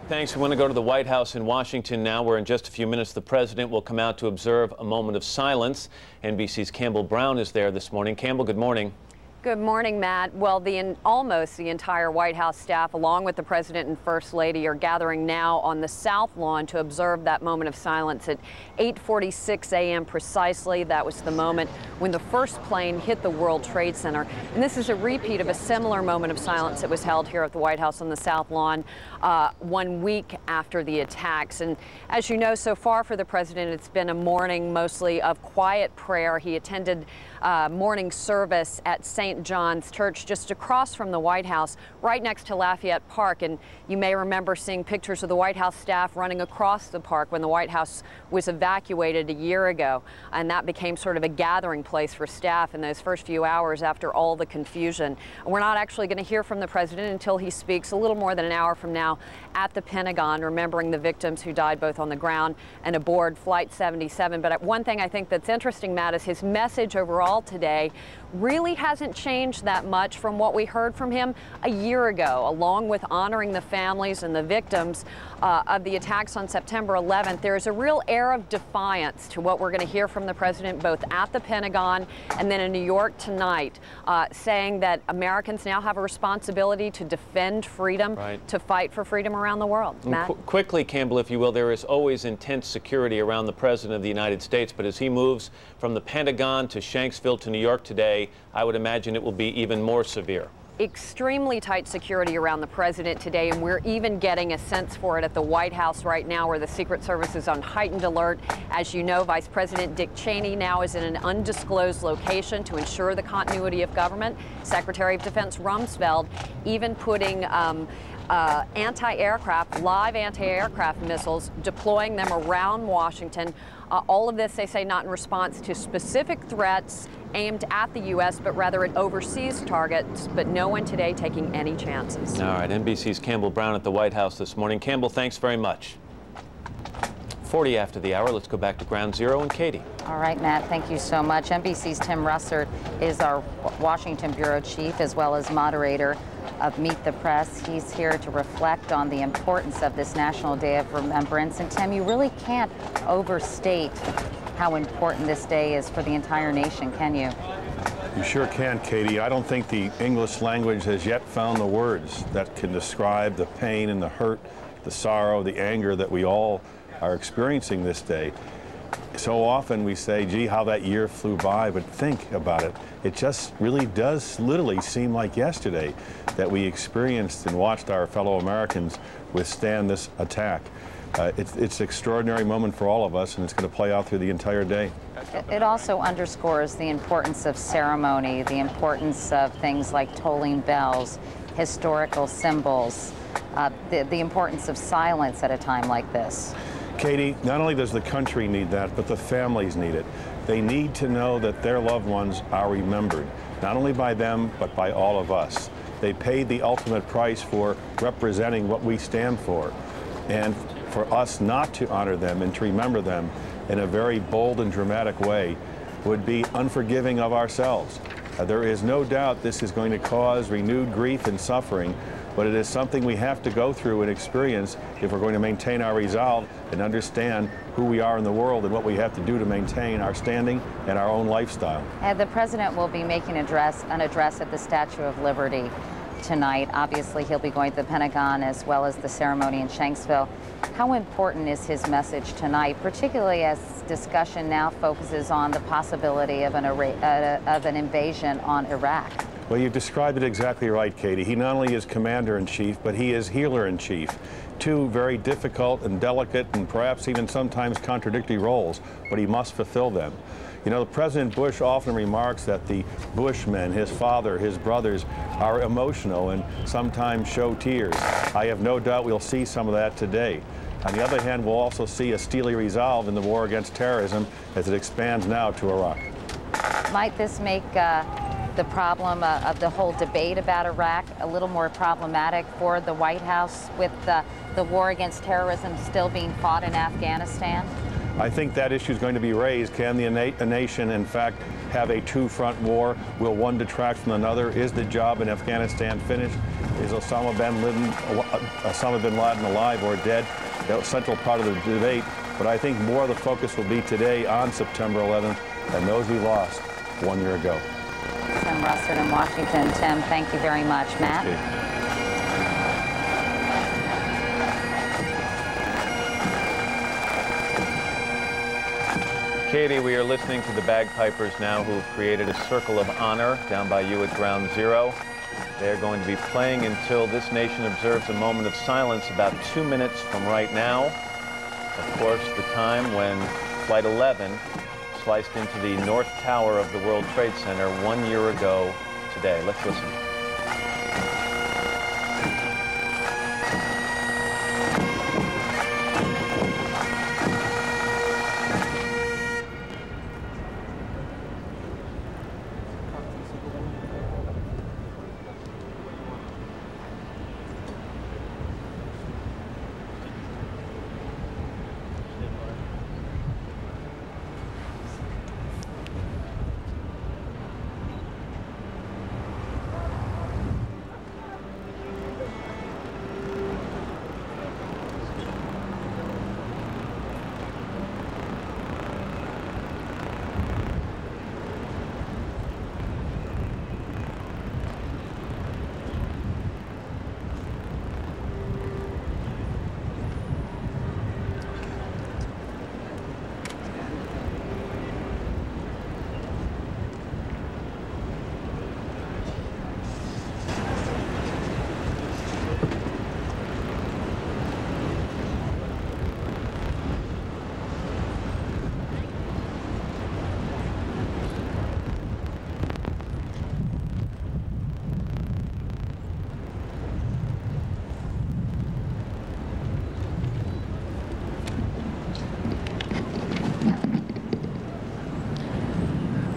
Thanks. We want to go to the White House in Washington now, where in just a few minutes the president will come out to observe a moment of silence. NBC's Campbell Brown is there this morning. Campbell, good morning. Good morning, Matt. Well, almost the entire White House staff, along with the President and First Lady, are gathering now on the South Lawn to observe that moment of silence at 8:46 a.m. precisely. That was the moment when the first plane hit the World Trade Center. And this is a repeat of a similar moment of silence that was held here at the White House on the South Lawn 1 week after the attacks. And as you know, so far for the President, it's been a morning mostly of quiet prayer. He attended morning service at St. John's Church just across from the White House, right next to Lafayette Park. And you may remember seeing pictures of the White House staff running across the park when the White House was evacuated a year ago. And that became sort of a gathering place for staff in those first few hours after all the confusion. And we're not actually going to hear from the President until he speaks a little more than an hour from now at the Pentagon, remembering the victims who died both on the ground and aboard Flight 77. But one thing I think that's interesting, Matt, is his message overall today really hasn't changed that much from what we heard from him a year ago. Along with honoring the families and the victims of the attacks on September 11th, there is a real air of defiance to what we're going to hear from the President both at the Pentagon and then in New York tonight, saying that Americans now have a responsibility to defend freedom, to fight for freedom around the world. Matt? Quickly, Campbell, if you will, there is always intense security around the President of the United States, but as he moves from the Pentagon to Shanksville to New York today, I would imagine it will be even more severe. Extremely tight security around the President today, and we're even getting a sense for it at the White House right now, where the Secret Service is on heightened alert. As you know, Vice President Dick Cheney now is in an undisclosed location to ensure the continuity of government. Secretary of Defense Rumsfeld even putting live anti-aircraft missiles, deploying them around Washington. All of this, they say, not in response to specific threats aimed at the U.S., but rather at overseas targets, but no one today taking any chances. All right, NBC's Campbell Brown at the White House this morning. Campbell, thanks very much. 40 after the hour, let's go back to Ground Zero and Katie. All right, Matt, thank you so much. NBC's Tim Russert is our Washington bureau chief as well as moderator of Meet the Press. He's here to reflect on the importance of this National Day of Remembrance. And Tim, you really can't overstate how important this day is for the entire nation, can you? You sure can, Katie. I don't think the English language has yet found the words that can describe the pain and the hurt, the sorrow, the anger that we all are experiencing this day. So often we say, gee, how that year flew by, but think about it. It just really does literally seem like yesterday that we experienced and watched our fellow Americans withstand this attack. It's an extraordinary moment for all of us, and it's going to play out through the entire day. It also underscores the importance of ceremony, the importance of things like tolling bells, historical symbols, the importance of silence at a time like this. Katie, not only does the country need that, but the families need it. They need to know that their loved ones are remembered, not only by them, but by all of us. They paid the ultimate price for representing what we stand for. And for us not to honor them and to remember them in a very bold and dramatic way would be unforgiving of ourselves. There is no doubt this is going to cause renewed grief and suffering, but it is something we have to go through and experience if we're going to maintain our resolve and understand who we are in the world and what we have to do to maintain our standing and our own lifestyle. And the President will be making an address at the Statue of Liberty tonight. Obviously, he'll be going to the Pentagon as well as the ceremony in Shanksville. How important is his message tonight, particularly as discussion now focuses on the possibility of an invasion on Iraq? Well, you've described it exactly right, Katie. He not only is commander-in-chief, but he is healer-in-chief. Two very difficult and delicate and perhaps even sometimes contradictory roles, but he must fulfill them. You know, President Bush often remarks that the Bushmen, his father, his brothers, are emotional and sometimes show tears. I have no doubt we'll see some of that today. On the other hand, we'll also see a steely resolve in the war against terrorism as it expands now to Iraq. Might this make the problem of the whole debate about Iraq a little more problematic for the White House with the war against terrorism still being fought in Afghanistan? I think that issue is going to be raised. Can the nation, in fact, have a two-front war? Will one detract from another? Is the job in Afghanistan finished? is Osama bin Laden alive or dead? That's a central part of the debate. But I think more of the focus will be today on September 11th and those we lost 1 year ago. Tim Russert in Washington. Tim, thank you very much. Matt? Katie, we are listening to the bagpipers now who've created a circle of honor down by you at Ground Zero. They're going to be playing until this nation observes a moment of silence about 2 minutes from right now. Of course, the time when Flight 11 sliced into the North Tower of the World Trade Center 1 year ago today. Let's listen.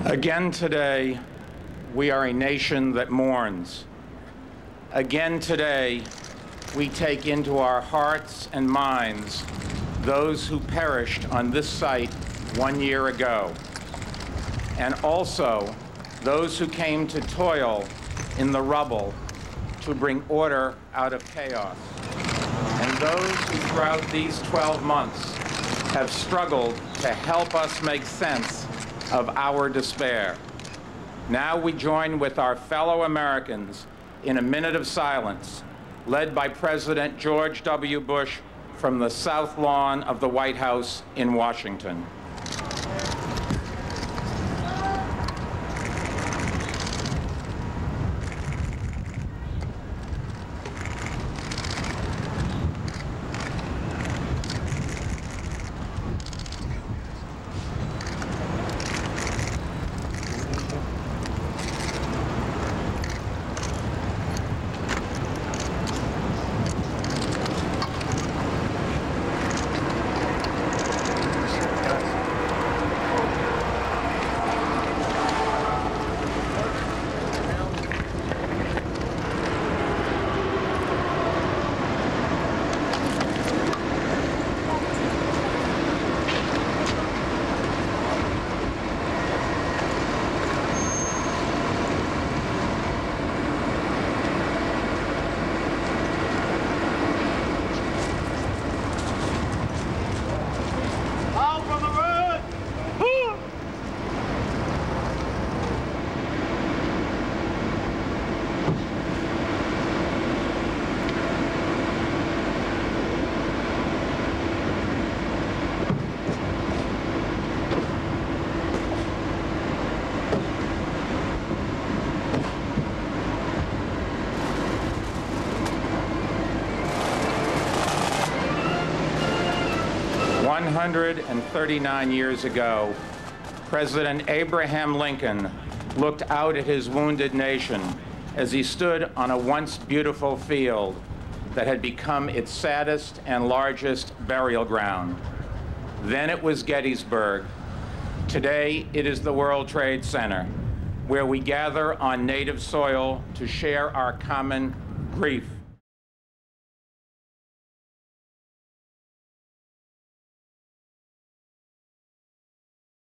Again today, we are a nation that mourns. Again today, we take into our hearts and minds those who perished on this site 1 year ago, and also those who came to toil in the rubble to bring order out of chaos, and those who throughout these 12 months have struggled to help us make sense of our despair. Now we join with our fellow Americans in a minute of silence, led by President George W. Bush from the South Lawn of the White House in Washington. 139 years ago, President Abraham Lincoln looked out at his wounded nation as he stood on a once beautiful field that had become its saddest and largest burial ground. Then it was Gettysburg. Today it is the World Trade Center, where we gather on native soil to share our common grief